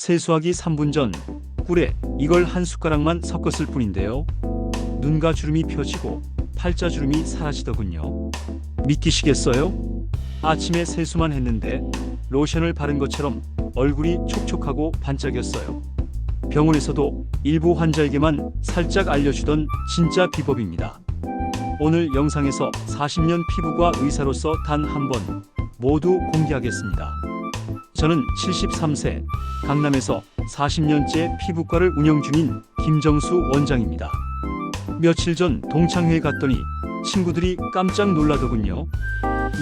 세수하기 3분 전 꿀에 이걸 한 숟가락만 섞었을 뿐인데요. 눈가 주름이 펴지고 팔자 주름이 사라지더군요. 믿기시겠어요? 아침에 세수만 했는데 로션을 바른 것처럼 얼굴이 촉촉하고 반짝였어요. 병원에서도 일부 환자에게만 살짝 알려주던 진짜 비법입니다. 오늘 영상에서 40년 피부과 의사로서 단 한 번 모두 공개하겠습니다. 저는 73세 강남에서 40년째 피부과를 운영 중인 김정수 원장입니다. 며칠 전 동창회에 갔더니 친구들이 깜짝 놀라더군요.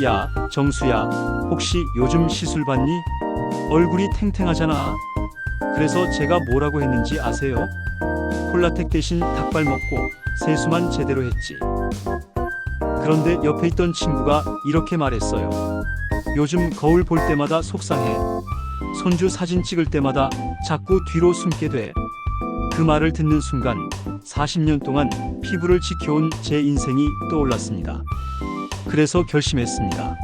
야, 정수야, 혹시 요즘 시술 받니? 얼굴이 탱탱하잖아. 그래서 제가 뭐라고 했는지 아세요? 콜라텍 대신 닭발 먹고 세수만 제대로 했지. 그런데 옆에 있던 친구가 이렇게 말했어요. 요즘 거울 볼 때마다 속상해. 손주 사진 찍을 때마다 자꾸 뒤로 숨게 돼. 그 말을 듣는 순간 40년 동안 피부를 지켜온 제 인생이 떠올랐습니다. 그래서 결심했습니다.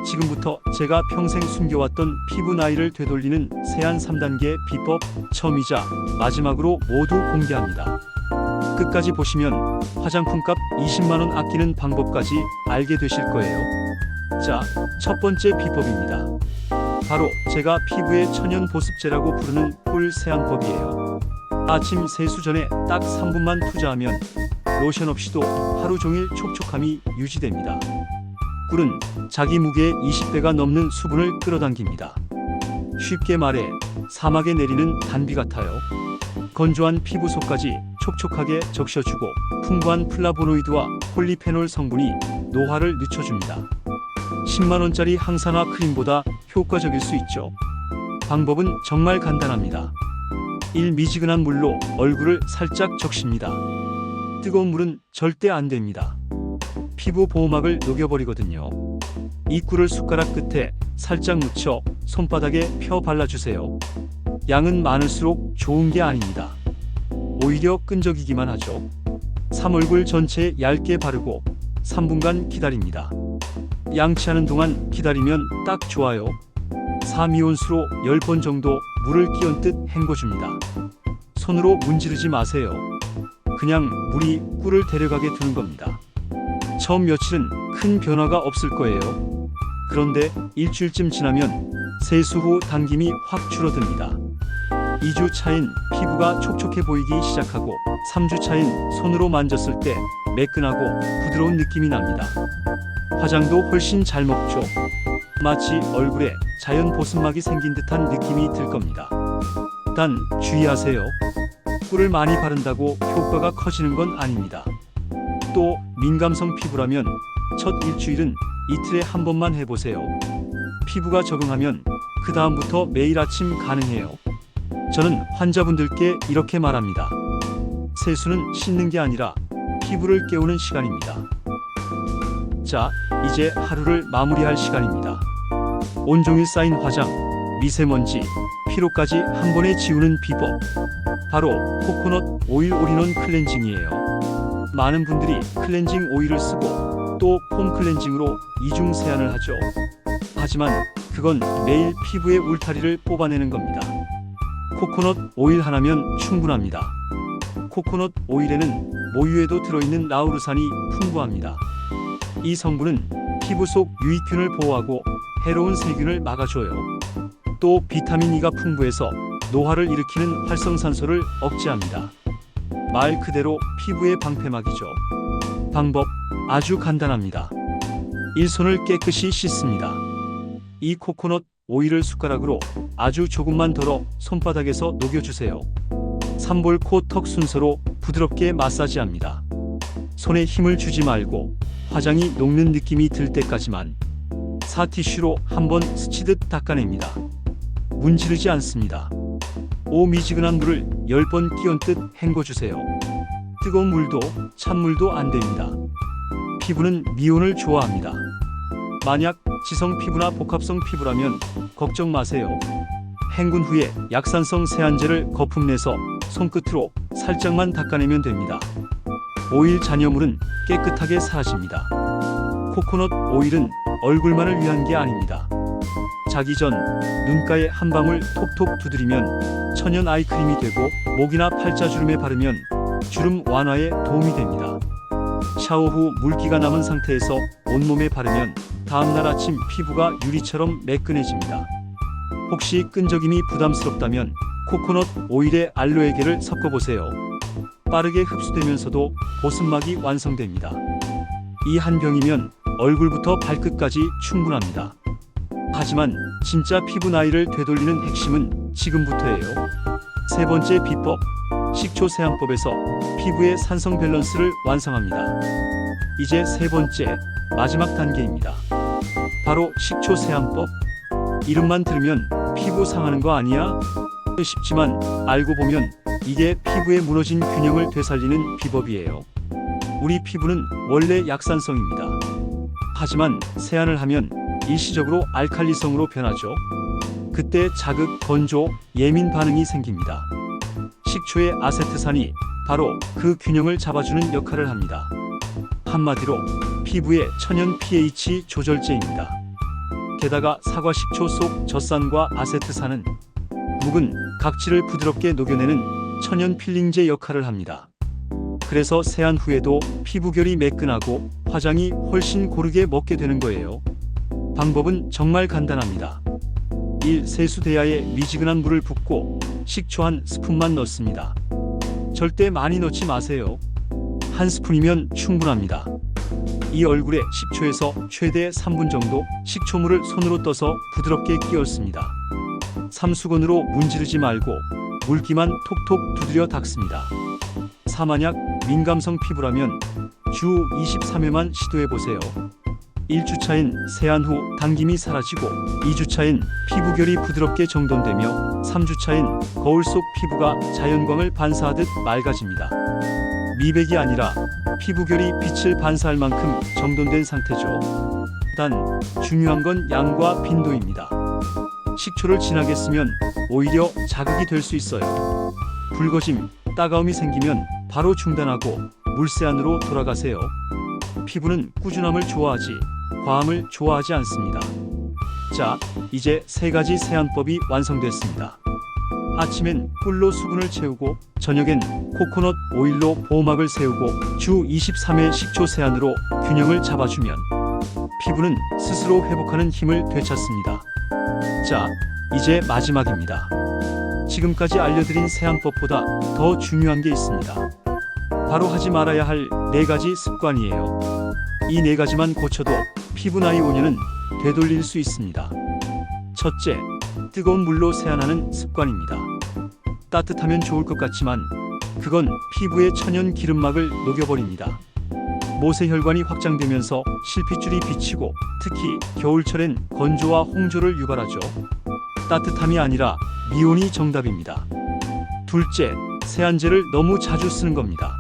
지금부터 제가 평생 숨겨왔던 피부 나이를 되돌리는 세안 3단계 비법 처음이자 마지막으로 모두 공개합니다. 끝까지 보시면 화장품값 20만원 아끼는 방법까지 알게 되실 거예요. 자, 첫 번째 비법입니다. 바로 제가 피부의 천연 보습제라고 부르는 꿀 세안법이에요. 아침 세수 전에 딱 3분만 투자하면 로션 없이도 하루 종일 촉촉함이 유지됩니다. 꿀은 자기 무게의 20배가 넘는 수분을 끌어당깁니다. 쉽게 말해 사막에 내리는 단비 같아요. 건조한 피부 속까지 촉촉하게 적셔주고 풍부한 플라보노이드와 폴리페놀 성분이 노화를 늦춰줍니다. 10만원짜리 항산화 크림보다 효과적일 수 있죠. 방법은 정말 간단합니다. 1. 미지근한 물로 얼굴을 살짝 적십니다. 뜨거운 물은 절대 안 됩니다. 피부 보호막을 녹여버리거든요. 이 꿀을 숟가락 끝에 살짝 묻혀 손바닥에 펴 발라주세요. 양은 많을수록 좋은 게 아닙니다. 오히려 끈적이기만 하죠. 3. 얼굴 전체에 얇게 바르고 3분간 기다립니다. 양치하는 동안 기다리면 딱 좋아요. 4. 미온수로 10번 정도 물을 끼얹듯 헹궈줍니다. 손으로 문지르지 마세요. 그냥 물이 꿀을 데려가게 두는 겁니다. 처음 며칠은 큰 변화가 없을 거예요. 그런데 일주일쯤 지나면 세수 후 당김이 확 줄어듭니다. 2주 차인 피부가 촉촉해 보이기 시작하고 3주 차인 손으로 만졌을 때 매끈하고 부드러운 느낌이 납니다. 화장도 훨씬 잘 먹죠. 마치 얼굴에 자연 보습막이 생긴 듯한 느낌이 들 겁니다. 단 주의하세요. 꿀을 많이 바른다고 효과가 커지는 건 아닙니다. 또 민감성 피부라면 첫 일주일은 이틀에 한 번만 해보세요. 피부가 적응하면 그 다음부터 매일 아침 가능해요. 저는 환자분들께 이렇게 말합니다. 세수는 씻는 게 아니라 피부를 깨우는 시간입니다. 자, 이제 하루를 마무리할 시간입니다. 온종일 쌓인 화장, 미세먼지, 피로까지 한 번에 지우는 비법. 바로 코코넛 오일 올인원 클렌징이에요. 많은 분들이 클렌징 오일을 쓰고 또 폼 클렌징으로 이중 세안을 하죠. 하지만 그건 매일 피부의 울타리를 뽑아내는 겁니다. 코코넛 오일 하나면 충분합니다. 코코넛 오일에는 모유에도 들어있는 라우르산이 풍부합니다. 이 성분은 피부 속 유익균을 보호하고 해로운 세균을 막아줘요. 또 비타민 E가 풍부해서 노화를 일으키는 활성산소를 억제합니다. 말 그대로 피부의 방패막이죠. 방법 아주 간단합니다. 1. 손을 깨끗이 씻습니다. 이 코코넛 오일을 숟가락으로 아주 조금만 덜어 손바닥에서 녹여주세요. 3. 볼, 코, 턱 순서로 부드럽게 마사지합니다. 손에 힘을 주지 말고 화장이 녹는 느낌이 들 때까지만. 4. 티슈로 한번 스치듯 닦아냅니다. 문지르지 않습니다. 5. 미지근한 물을 10번 끼얹듯 헹궈주세요. 뜨거운 물도 찬물도 안 됩니다. 피부는 미온을 좋아합니다. 만약 지성 피부나 복합성 피부라면 걱정 마세요. 헹군 후에 약산성 세안제를 거품 내서 손끝으로 살짝만 닦아내면 됩니다. 오일 잔여물은 깨끗하게 사라집니다. 코코넛 오일은 얼굴만을 위한 게 아닙니다. 자기 전 눈가에 한 방울 톡톡 두드리면 천연 아이크림이 되고 목이나 팔자주름에 바르면 주름 완화에 도움이 됩니다. 샤워 후 물기가 남은 상태에서 온몸에 바르면 다음날 아침 피부가 유리처럼 매끈해집니다. 혹시 끈적임이 부담스럽다면 코코넛 오일에 알로에겔을 섞어보세요. 빠르게 흡수되면서도 보습막이 완성됩니다. 이 한 병이면 얼굴부터 발끝까지 충분합니다. 하지만 진짜 피부 나이를 되돌리는 핵심은 지금부터예요. 세 번째 비법, 식초 세안법에서 피부의 산성 밸런스를 완성합니다. 이제 세 번째, 마지막 단계입니다. 바로 식초 세안법. 이름만 들으면 피부 상하는 거 아니야? 싶지만 알고 보면 이게 피부에 무너진 균형을 되살리는 비법이에요. 우리 피부는 원래 약산성입니다. 하지만 세안을 하면 일시적으로 알칼리성으로 변하죠. 그때 자극, 건조, 예민 반응이 생깁니다. 식초의 아세트산이 바로 그 균형을 잡아주는 역할을 합니다. 한마디로 피부의 천연 pH 조절제입니다. 게다가 사과 식초 속 젖산과 아세트산은 묵은 각질을 부드럽게 녹여내는 천연 필링제 역할을 합니다. 그래서 세안 후에도 피부결이 매끈하고 화장이 훨씬 고르게 먹게 되는 거예요. 방법은 정말 간단합니다. 1. 세수대야에 미지근한 물을 붓고 식초 한 스푼만 넣습니다. 절대 많이 넣지 마세요. 한 스푼이면 충분합니다. 이 얼굴에 10초에서 최대 3분 정도 식초물을 손으로 떠서 부드럽게 끼얹습니다. 삼수건으로 문지르지 말고 물기만 톡톡 두드려 닦습니다. 만약 민감성 피부라면 주 23회만 시도해보세요. 1주차엔 세안 후 당김이 사라지고 2주차엔 피부결이 부드럽게 정돈되며 3주차엔 거울 속 피부가 자연광을 반사하듯 맑아집니다. 미백이 아니라 피부결이 빛을 반사할 만큼 정돈된 상태죠. 단 중요한 건 양과 빈도입니다. 식초를 진하게 쓰면 오히려 자극이 될 수 있어요. 붉어짐, 따가움이 생기면 바로 중단하고 물세안으로 돌아가세요. 피부는 꾸준함을 좋아하지 과함을 좋아하지 않습니다. 자, 이제 세 가지 세안법이 완성됐습니다. 아침엔 꿀로 수분을 채우고 저녁엔 코코넛 오일로 보호막을 세우고 주 23회 식초 세안으로 균형을 잡아주면 피부는 스스로 회복하는 힘을 되찾습니다. 자, 이제 마지막입니다. 지금까지 알려드린 세안법보다 더 중요한 게 있습니다. 바로 하지 말아야 할 4가지 습관이에요. 이 4가지만 고쳐도 피부 나이 5년은 되돌릴 수 있습니다. 첫째, 뜨거운 물로 세안하는 습관입니다. 따뜻하면 좋을 것 같지만 그건 피부의 천연 기름막을 녹여버립니다. 모세혈관이 확장되면서 실핏줄이 비치고 특히 겨울철엔 건조와 홍조를 유발하죠. 따뜻함이 아니라 미온이 정답입니다. 둘째, 세안제를 너무 자주 쓰는 겁니다.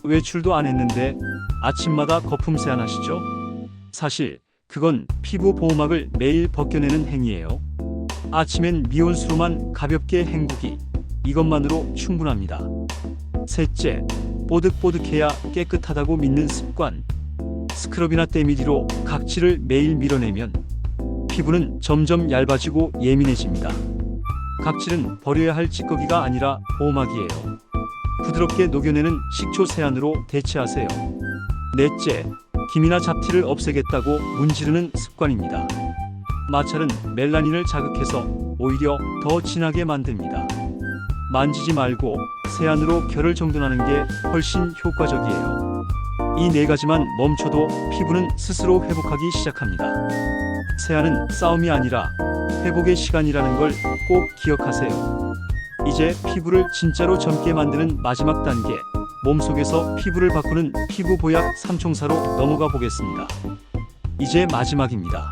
외출도 안 했는데 아침마다 거품 세안하시죠? 사실 그건 피부 보호막을 매일 벗겨내는 행위예요. 아침엔 미온수로만 가볍게 헹구기, 이것만으로 충분합니다. 셋째, 뽀득뽀득해야 깨끗하다고 믿는 습관. 스크럽이나 때미디로 각질을 매일 밀어내면 피부는 점점 얇아지고 예민해집니다. 각질은 버려야 할 찌꺼기가 아니라 보호막이에요. 부드럽게 녹여내는 식초 세안으로 대체하세요. 넷째, 기미나 잡티를 없애겠다고 문지르는 습관입니다. 마찰은 멜라닌을 자극해서 오히려 더 진하게 만듭니다. 만지지 말고 세안으로 결을 정돈하는 게 훨씬 효과적이에요. 이 4가지만 멈춰도 피부는 스스로 회복하기 시작합니다. 세안은 싸움이 아니라 회복의 시간이라는 걸 꼭 기억하세요. 이제 피부를 진짜로 젊게 만드는 마지막 단계, 몸속에서 피부를 바꾸는 피부 보약 3총사로 넘어가 보겠습니다. 이제 마지막입니다.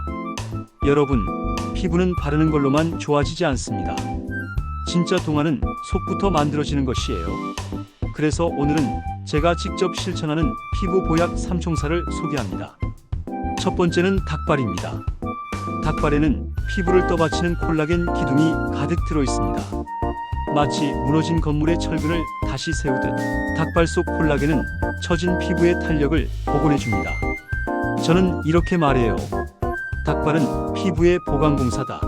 여러분, 피부는 바르는 걸로만 좋아지지 않습니다. 진짜 동안은 속부터 만들어지는 것이에요. 그래서 오늘은 제가 직접 실천하는 피부 보약 3총사를 소개합니다. 첫 번째는 닭발입니다. 닭발에는 피부를 떠받치는 콜라겐 기둥이 가득 들어 있습니다. 마치 무너진 건물의 철근을 다시 세우듯 닭발 속 콜라겐은 처진 피부의 탄력을 복원해 줍니다. 저는 이렇게 말해요. 닭발은 피부의 보강공사다.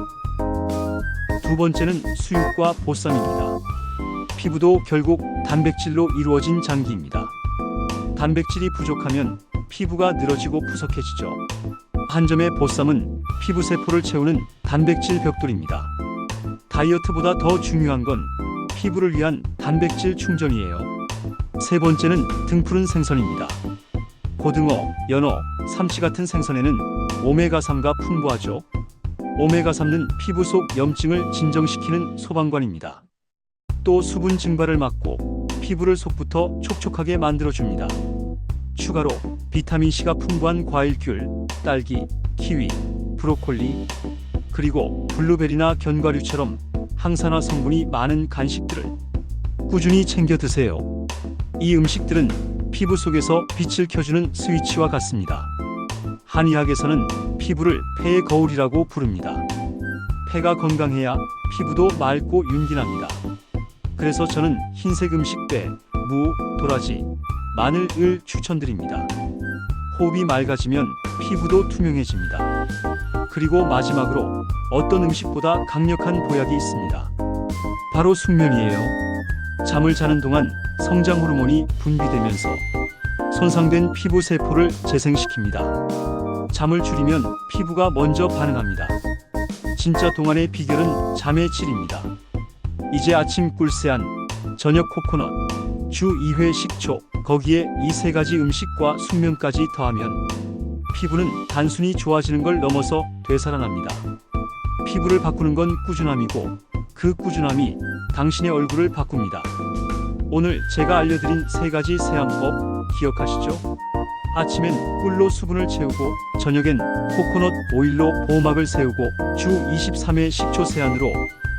두 번째는 수육과 보쌈입니다. 피부도 결국 단백질로 이루어진 장기입니다. 단백질이 부족하면 피부가 늘어지고 푸석해지죠. 한 점의 보쌈은 피부 세포를 채우는 단백질 벽돌입니다. 다이어트보다 더 중요한 건 피부를 위한 단백질 충전이에요. 세 번째는 등푸른 생선입니다. 고등어, 연어, 삼치 같은 생선에는 오메가3가 풍부하죠. 오메가3는 피부 속 염증을 진정시키는 소방관입니다. 또 수분 증발을 막고 피부를 속부터 촉촉하게 만들어줍니다. 추가로 비타민C가 풍부한 과일귤, 딸기, 키위, 브로콜리, 그리고 블루베리나 견과류처럼 항산화 성분이 많은 간식들을 꾸준히 챙겨 드세요. 이 음식들은 피부 속에서 빛을 켜주는 스위치와 같습니다. 한의학에서는 피부를 폐의 거울이라고 부릅니다. 폐가 건강해야 피부도 맑고 윤기납니다. 그래서 저는 흰색 음식 빼 무, 도라지, 마늘을 추천드립니다. 호흡이 맑아지면 피부도 투명해집니다. 그리고 마지막으로 어떤 음식보다 강력한 보약이 있습니다. 바로 숙면이에요. 잠을 자는 동안 성장 호르몬이 분비되면서 손상된 피부 세포를 재생시킵니다. 잠을 줄이면 피부가 먼저 반응합니다. 진짜 동안의 비결은 잠의 질입니다. 이제 아침 꿀세안, 저녁 코코넛, 주 2회 식초, 거기에 이 세 가지 음식과 숙면까지 더하면 피부는 단순히 좋아지는 걸 넘어서 되살아납니다. 피부를 바꾸는 건 꾸준함이고 그 꾸준함이 당신의 얼굴을 바꿉니다. 오늘 제가 알려드린 세 가지 세안법 기억하시죠? 아침엔 꿀로 수분을 채우고 저녁엔 코코넛 오일로 보호막을 세우고 주 23회 식초 세안으로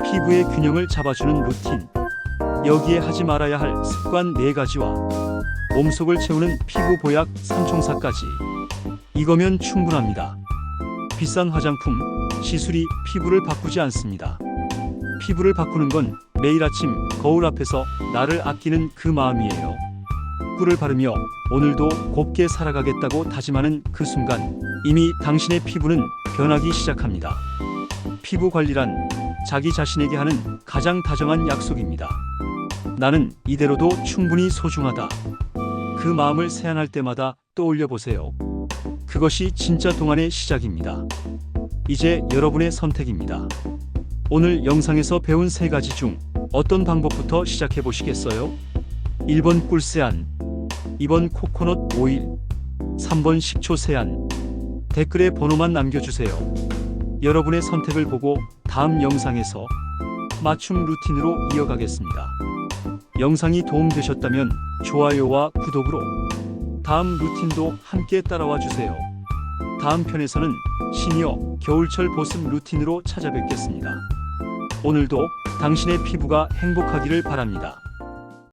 피부의 균형을 잡아주는 루틴. 여기에 하지 말아야 할 습관 4가지와 몸속을 채우는 피부 보약 3총사까지. 이거면 충분합니다. 비싼 화장품, 시술이 피부를 바꾸지 않습니다. 피부를 바꾸는 건 매일 아침 거울 앞에서 나를 아끼는 그 마음이에요. 꿀을 바르며 오늘도 곱게 살아가겠다고 다짐하는 그 순간 이미 당신의 피부는 변하기 시작합니다. 피부 관리란 자기 자신에게 하는 가장 다정한 약속입니다. 나는 이대로도 충분히 소중하다. 그 마음을 세안할 때마다 떠올려 보세요. 그것이 진짜 동안의 시작입니다. 이제 여러분의 선택입니다. 오늘 영상에서 배운 3가지 중 어떤 방법부터 시작해 보시겠어요? 1번 꿀세안, 2번 코코넛 오일, 3번 식초 세안. 댓글에 번호만 남겨주세요. 여러분의 선택을 보고 다음 영상에서 맞춤 루틴으로 이어가겠습니다. 영상이 도움되셨다면 좋아요와 구독으로 다음 루틴도 함께 따라와 주세요. 다음 편에서는 시니어 겨울철 보습 루틴으로 찾아뵙겠습니다. 오늘도 당신의 피부가 행복하기를 바랍니다.